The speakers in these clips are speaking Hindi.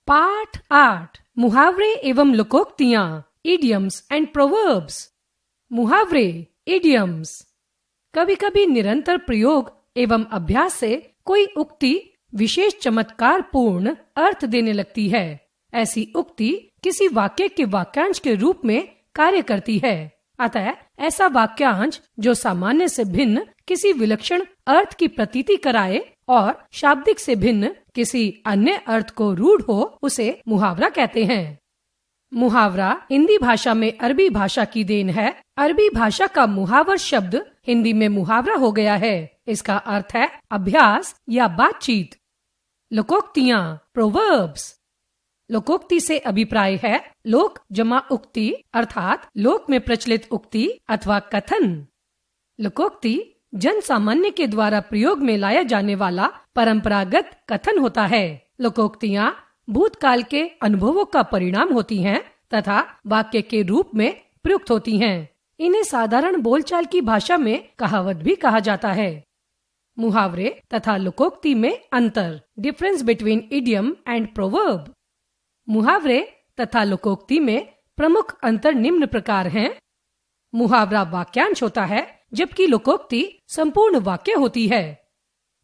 पाठ 8 मुहावरे एवं लोकोक्तियाँ, इडियम्स एंड प्रोवर्ब्स। मुहावरे, इडियम्स। कभी कभी निरंतर प्रयोग एवं अभ्यास से कोई उक्ति विशेष चमत्कार पूर्ण अर्थ देने लगती है। ऐसी उक्ति किसी वाक्य के वाक्यांश के रूप में कार्य करती है। अतः ऐसा वाक्यांश जो सामान्य से भिन्न किसी विलक्षण अर्थ की प्रतीति कराए और शाब्दिक से भिन्न किसी अन्य अर्थ को रूढ़ हो, उसे मुहावरा कहते हैं। मुहावरा हिंदी भाषा में अरबी भाषा की देन है। अरबी भाषा का मुहावर शब्द हिंदी में मुहावरा हो गया है। इसका अर्थ है अभ्यास या बातचीत। लोकोक्तियाँ, प्रोवर्ब्स। लोकोक्ति से अभिप्राय है लोक जमा उक्ति, अर्थात लोक में प्रचलित उक्ति अथवा कथन। लोकोक्ति जन सामान्य के द्वारा प्रयोग में लाया जाने वाला परंपरागत कथन होता है। लोकोक्तियाँ भूतकाल के अनुभवों का परिणाम होती हैं तथा वाक्य के रूप में प्रयुक्त होती हैं। इन्हें साधारण बोलचाल की भाषा में कहावत भी कहा जाता है। मुहावरे तथा लोकोक्ति में अंतर, difference between idiom and proverb. मुहावरे तथा लोकोक्ति में प्रमुख अंतर निम्न प्रकार हैं। मुहावरा वाक्यांश होता है जबकि लोकोक्ति संपूर्ण वाक्य होती है।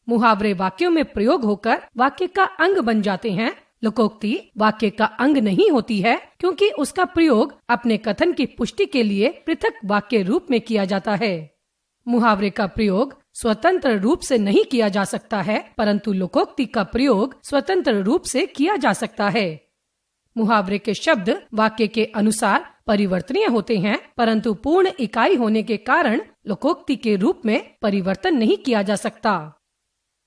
मुहावरे वाक्यों में प्रयोग होकर वाक्य का अंग बन जाते हैं। लोकोक्ति वाक्य का अंग नहीं होती है क्योंकि उसका प्रयोग अपने कथन की पुष्टि के लिए पृथक वाक्य रूप में किया जाता है। मुहावरे का प्रयोग स्वतंत्र रूप से नहीं किया जा सकता है, परंतु लोकोक्ति का प्रयोग स्वतंत्र रूप से किया जा सकता है। मुहावरे के शब्द वाक्य के अनुसार परिवर्तनीय होते हैं, परंतु पूर्ण इकाई होने के कारण लोकोक्ति के रूप में परिवर्तन नहीं किया जा सकता।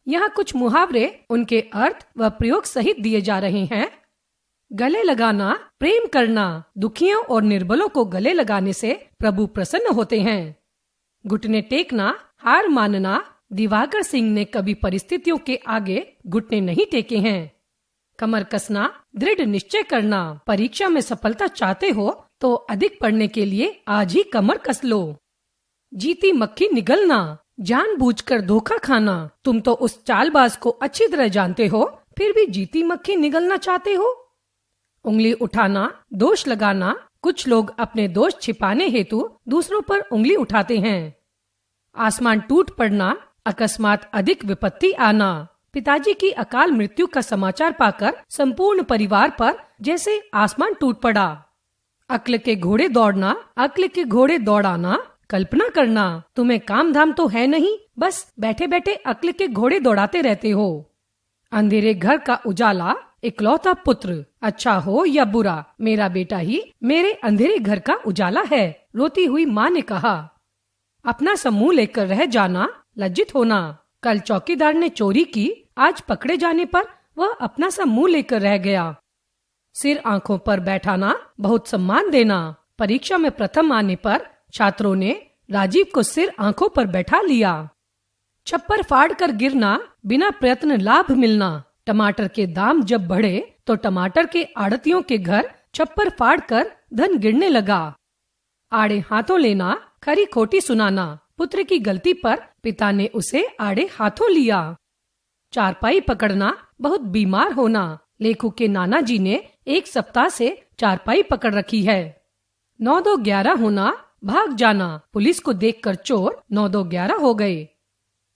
यहाँ कुछ मुहावरे उनके अर्थ व प्रयोग सहित दिए जा रहे हैं। गले लगाना, प्रेम करना। दुखियों और निर्बलों को गले लगाने से प्रभु प्रसन्न होते हैं। घुटने टेकना, हार मानना। दिवाकर सिंह ने कभी परिस्थितियों के आगे घुटने नहीं टेके हैं। कमर कसना, दृढ़ निश्चय करना। परीक्षा में सफलता चाहते हो तो अधिक पढ़ने के लिए आज ही कमर कस लो। जीती मक्खी निगलना, जानबूझकर धोखा खाना। तुम तो उस चालबाज को अच्छी तरह जानते हो, फिर भी जीती मक्खी निगलना चाहते हो। उंगली उठाना, दोष लगाना। कुछ लोग अपने दोष छिपाने हेतु दूसरों पर उंगली उठाते हैं। आसमान टूट पड़ना, अकस्मात अधिक विपत्ति आना। पिताजी की अकाल मृत्यु का समाचार पाकर संपूर्ण परिवार पर जैसे आसमान टूट पड़ा। अक्ल के घोड़े दौड़ना, अक्ल के घोड़े दौड़ाना। कल्पना करना, तुम्हें काम धाम तो है नहीं, बस बैठे बैठे अक्ल के घोड़े दौड़ाते रहते हो। अंधेरे घर का उजाला, इकलौता पुत्र। अच्छा हो या बुरा, मेरा बेटा ही मेरे अंधेरे घर का उजाला है, रोती हुई माँ ने कहा। अपना समूह लेकर रह जाना, लज्जित होना। कल चौकीदार ने चोरी की, आज पकड़े जाने पर वह अपना सा मुंह लेकर रह गया। सिर आंखों पर बैठाना, बहुत सम्मान देना। परीक्षा में प्रथम आने पर छात्रों ने राजीव को सिर आंखों पर बैठा लिया। छप्पर फाड़ कर गिरना, बिना प्रयत्न लाभ मिलना। टमाटर के दाम जब बढ़े तो टमाटर के आड़तियों के घर छप्पर फाड़ कर धन गिरने लगा। आड़े हाथों लेना, खरी खोटी सुनाना। पुत्र की गलती पर पिता ने उसे आड़े हाथों लिया। चारपाई पकड़ना, बहुत बीमार होना। लेखू के नाना जी ने 1 सप्ताह से चारपाई पकड़ रखी है। 9-2-11 होना, भाग जाना। पुलिस को देखकर चोर 9-2-11 हो गए।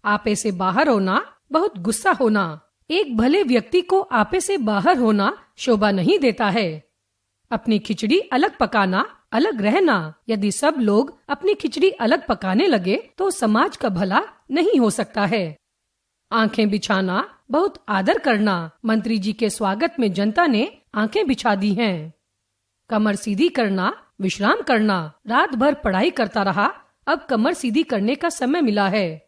आपे से बाहर होना, बहुत गुस्सा होना। एक भले व्यक्ति को आपे से बाहर होना शोभा नहीं देता है। अपनी खिचड़ी अलग पकाना, अलग रहना। यदि सब लोग अपनी खिचड़ी अलग पकाने लगे तो समाज का भला नहीं हो सकता है। आंखें बिछाना, बहुत आदर करना। मंत्री जी के स्वागत में जनता ने आंखें बिछा दी हैं। कमर सीधी करना, विश्राम करना। रात भर पढ़ाई करता रहा, अब कमर सीधी करने का समय मिला है।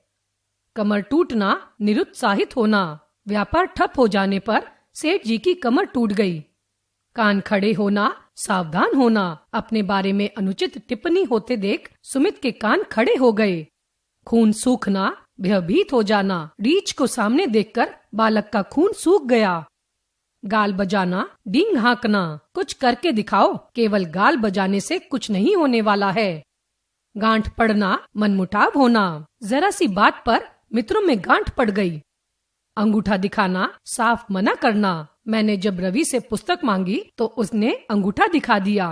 कमर टूटना, निरुत्साहित होना। व्यापार ठप हो जाने पर सेठ जी की कमर टूट गई। कान खड़े होना, सावधान होना। अपने बारे में अनुचित टिप्पणी होते देख सुमित के कान खड़े हो गए। खून सूखना, भयभीत हो जाना। रीछ को सामने देखकर बालक का खून सूख गया। गाल बजाना, डींग हाँकना। कुछ करके दिखाओ, केवल गाल बजाने से कुछ नहीं होने वाला है। गांठ पड़ना, मनमुटाव होना। जरा सी बात पर मित्रों में गांठ पड़ गई। अंगूठा दिखाना, साफ मना करना। मैंने जब रवि से पुस्तक मांगी तो उसने अंगूठा दिखा दिया।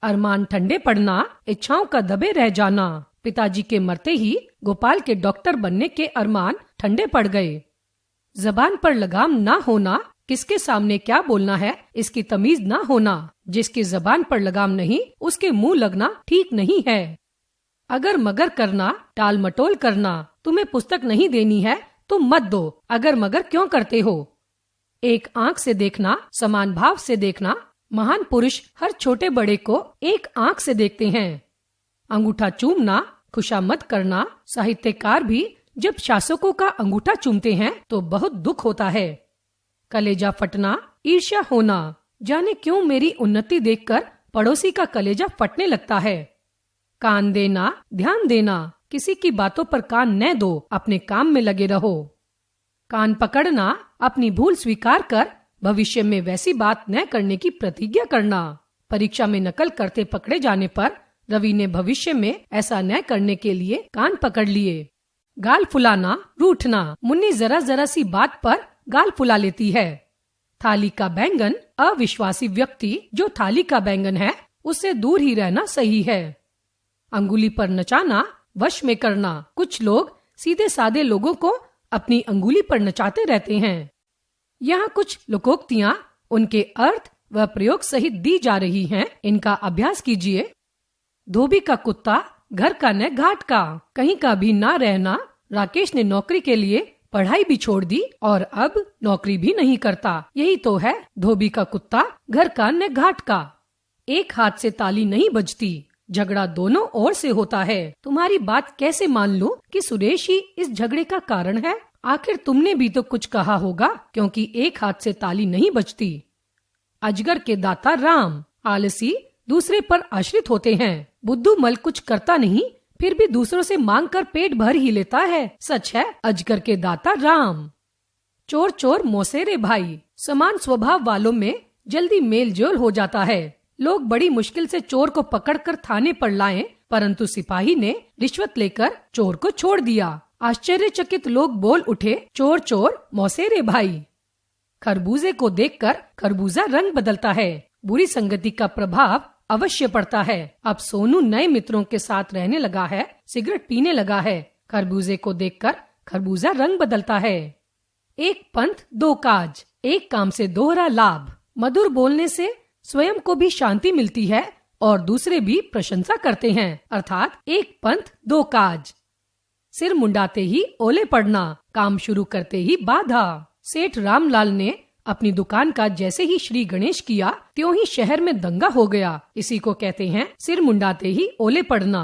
अरमान ठंडे पड़ना, इच्छाओं का दबे रह जाना। पिताजी के मरते ही गोपाल के डॉक्टर बनने के अरमान ठंडे पड़ गए। जबान पर लगाम ना होना, किसके सामने क्या बोलना है इसकी तमीज ना होना। जिसकी जबान पर लगाम नहीं उसके मुंह लगना ठीक नहीं है। अगर मगर करना, टाल मटोल करना, तुम्हें पुस्तक नहीं देनी है तो मत दो, अगर मगर क्यों करते हो। एक आंख से देखना, समान भाव से देखना। महान पुरुष हर छोटे बड़े को एक आंख से देखते हैं। अंगूठा चूमना, खुशामद करना। साहित्यकार भी जब शासकों का अंगूठा चूमते हैं तो बहुत दुख होता है। कलेजा फटना, ईर्ष्या होना। जाने क्यों मेरी उन्नति देखकर पड़ोसी का कलेजा फटने लगता है। कान देना, ध्यान देना। किसी की बातों पर कान न दो, अपने काम में लगे रहो। कान पकड़ना, अपनी भूल स्वीकार कर भविष्य में वैसी बात न करने की प्रतिज्ञा करना। परीक्षा में नकल करते पकड़े जाने पर रवि ने भविष्य में ऐसा न करने के लिए कान पकड़ लिए। गाल फुलाना, रूठना। मुन्नी जरा जरा सी बात पर गाल फुला लेती है। थाली का बैंगन, अविश्वासी व्यक्ति जो थाली का बैंगन है उससे दूर ही रहना सही है। अंगुली पर नचाना, वश में करना। कुछ लोग सीधे सादे लोगों को अपनी अंगुली पर नचाते रहते हैं। यहाँ कुछ लोकोक्तियाँ उनके अर्थ व प्रयोग सहित दी जा रही हैं, इनका अभ्यास कीजिए। धोबी का कुत्ता, घर का न घाट का। कहीं का भी ना रहना। राकेश ने नौकरी के लिए पढ़ाई भी छोड़ दी और अब नौकरी भी नहीं करता। यही तो है धोबी का कुत्ता, घर का न घाट का। एक हाथ से ताली नहीं बजती, झगड़ा दोनों ओर से होता है। तुम्हारी बात कैसे मान लूं कि सुरेश ही इस झगड़े का कारण है। आखिर तुमने भी तो कुछ कहा होगा, क्योंकि एक हाथ से ताली नहीं बजती। अजगर के दाता राम, आलसी दूसरे पर आश्रित होते हैं। बुद्धूमल कुछ करता नहीं, फिर भी दूसरों से मांग कर पेट भर ही लेता है। सच है अजगर के दाता राम। चोर चोर मौसेरे भाई। समान स्वभाव वालों में जल्दी मेल जोल हो जाता है। लोग बड़ी मुश्किल से चोर को पकड़कर थाने पर लाएं, परंतु सिपाही ने रिश्वत लेकर चोर को छोड़ दिया। आश्चर्यचकित लोग बोल उठे, चोर चोर मौसेरे भाई। खरबूजे को देखकर खरबूजा रंग बदलता है। बुरी संगति का प्रभाव अवश्य पड़ता है। अब सोनू नए मित्रों के साथ रहने लगा है, सिगरेट पीने लगा है। खरबूजे को देखकर खरबूजा रंग बदलता है। एक पंथ दो काज, एक काम से दोहरा लाभ। मधुर बोलने से स्वयं को भी शांति मिलती है और दूसरे भी प्रशंसा करते हैं, अर्थात एक पंथ दो काज। सिर मुंडाते ही ओले पड़ना, काम शुरू करते ही बाधा। सेठ रामलाल ने अपनी दुकान का जैसे ही श्री गणेश किया, त्यों ही शहर में दंगा हो गया। इसी को कहते हैं सिर मुंडाते ही ओले पड़ना।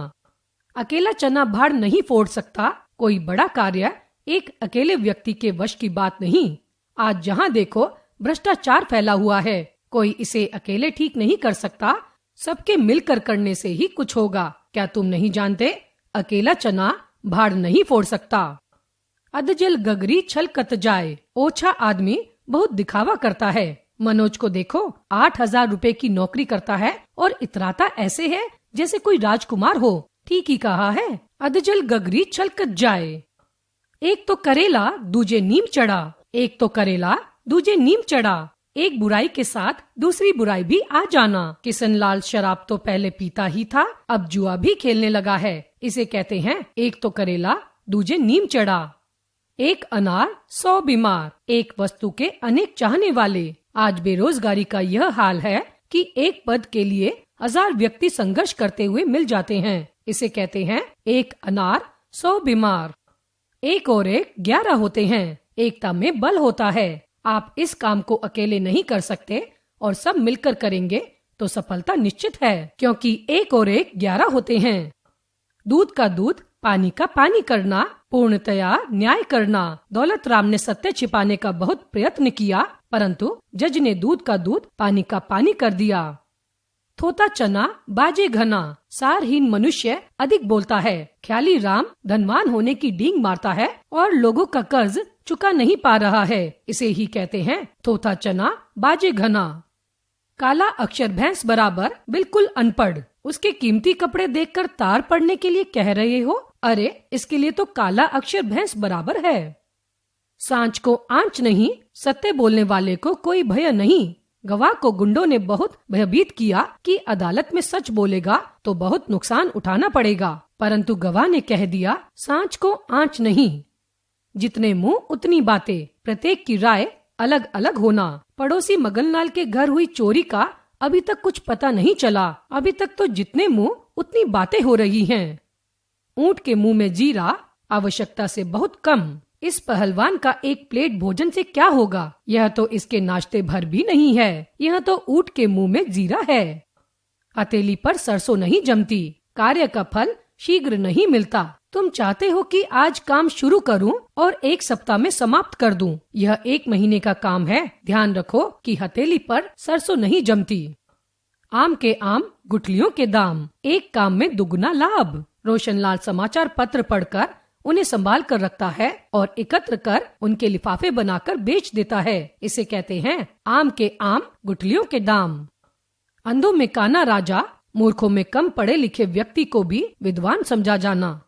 अकेला चना भाड़ नहीं फोड़ सकता। कोई बड़ा कार्य एक अकेले व्यक्ति के वश की बात नहीं। आज जहाँ देखो भ्रष्टाचार फैला हुआ है। कोई इसे अकेले ठीक नहीं कर सकता, सबके मिलकर करने से ही कुछ होगा। क्या तुम नहीं जानते? अकेला चना भाड़ नहीं फोड़ सकता। अधजल गगरी छलकत जाए। ओछा आदमी बहुत दिखावा करता है। मनोज को देखो, 8,000 रुपए की नौकरी करता है और इतराता ऐसे है जैसे कोई राजकुमार हो। ठीक ही कहा है, अधजल गगरी छलकत जाए। एक तो करेला दूजे नीम चढ़ा, एक तो करेला दूजे नीम चढ़ा। एक बुराई के साथ दूसरी बुराई भी आ जाना। किशनलाल शराब तो पहले पीता ही था, अब जुआ भी खेलने लगा है। इसे कहते हैं एक तो करेला दूजे नीम चढ़ा। एक अनार 100 बीमार। एक वस्तु के अनेक चाहने वाले। आज बेरोजगारी का यह हाल है कि एक पद के लिए 1000 व्यक्ति संघर्ष करते हुए मिल जाते हैं। इसे कहते हैं एक अनार 100 बीमार। एक और एक 11 होते हैं। एकता में बल होता है। आप इस काम को अकेले नहीं कर सकते और सब मिलकर करेंगे तो सफलता निश्चित है, क्योंकि एक और एक 11 होते हैं। दूध का दूध, पानी का पानी करना, पूर्णतया न्याय करना। दौलत राम ने सत्य छिपाने का बहुत प्रयत्न किया, परंतु जज ने दूध का दूध, पानी का पानी कर दिया। थोता चना बाजे घना। सारहीन मनुष्य अधिक बोलता है। ख्याली राम धनवान होने की डींग मारता है और लोगों का कर्ज चुका नहीं पा रहा है। इसे ही कहते हैं थोथा चना बाजे घना। काला अक्षर भैंस बराबर बिल्कुल अनपढ़। उसके कीमती कपड़े देखकर तार पड़ने के लिए कह रहे हो? अरे इसके लिए तो काला अक्षर भैंस बराबर है। सांच को आंच नहीं, सत्य बोलने वाले को कोई भय नहीं। गवाह को गुंडों ने बहुत भयभीत किया कि अदालत में सच बोलेगा तो बहुत नुकसान उठाना पड़ेगा, परंतु गवाह ने कह दिया, सांच को आंच नहीं। जितने मुंह उतनी बातें, प्रत्येक की राय अलग अलग होना। पड़ोसी मगनलाल के घर हुई चोरी का अभी तक कुछ पता नहीं चला। अभी तक तो जितने मुंह उतनी बातें हो रही हैं। ऊंट के मुंह में जीरा आवश्यकता से बहुत कम। इस पहलवान का एक प्लेट भोजन से क्या होगा? यह तो इसके नाश्ते भर भी नहीं है। यह तो ऊंट के मुंह में जीरा है। हथेली पर सरसों नहीं जमती। कार्य का फल शीघ्र नहीं मिलता। तुम चाहते हो कि आज काम शुरू करूं और 1 सप्ताह में समाप्त कर दूं। यह 1 महीने का काम है। ध्यान रखो कि हथेली पर सरसों नहीं जमती। आम के आम, गुठलियों के दाम। एक काम में दुगुना लाभ। रोशनलाल समाचार पत्र पढ़कर उन्हें संभाल कर रखता है और एकत्र कर उनके लिफाफे बनाकर बेच देता है। इसे कहते हैं आम के आम, गुठलियों के दाम। अंधों में काना राजा, मूर्खों में कम पढ़े लिखे व्यक्ति को भी विद्वान समझा जाना।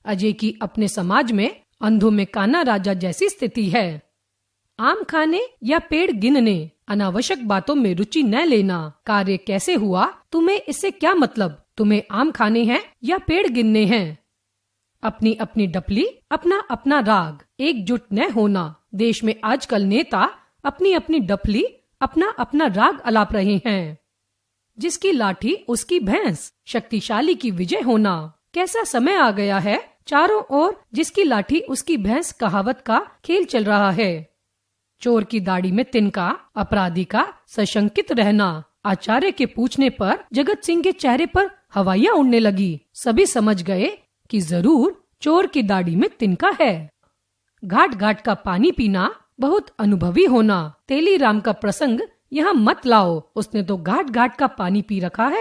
अजय की अपने समाज में अंधों में काना राजा जैसी स्थिति है। आम खाने या पेड़ गिनने, अनावश्यक बातों में रुचि न लेना। कार्य कैसे हुआ, तुम्हें इससे क्या मतलब? तुम्हें आम खाने हैं या पेड़ गिनने हैं? अपनी अपनी डपली, अपना अपना राग, एकजुट न होना। देश में आजकल नेता अपनी अपनी डपली, अपना अपना राग अलाप रहे हैं। जिसकी लाठी उसकी भैंस, शक्तिशाली की विजय होना। कैसा समय आ गया है, चारों ओर जिसकी लाठी उसकी भैंस कहावत का खेल चल रहा है। चोर की दाढ़ी में तिनका, अपराधी का सशंकित रहना। आचार्य के पूछने पर जगत सिंह के चेहरे पर हवाइयां उड़ने लगी। सभी समझ गए कि जरूर चोर की दाढ़ी में तिनका है। घाट घाट का पानी पीना, बहुत अनुभवी होना। तेलीराम का प्रसंग यहाँ मत लाओ, उसने तो घाट घाट का पानी पी रखा है।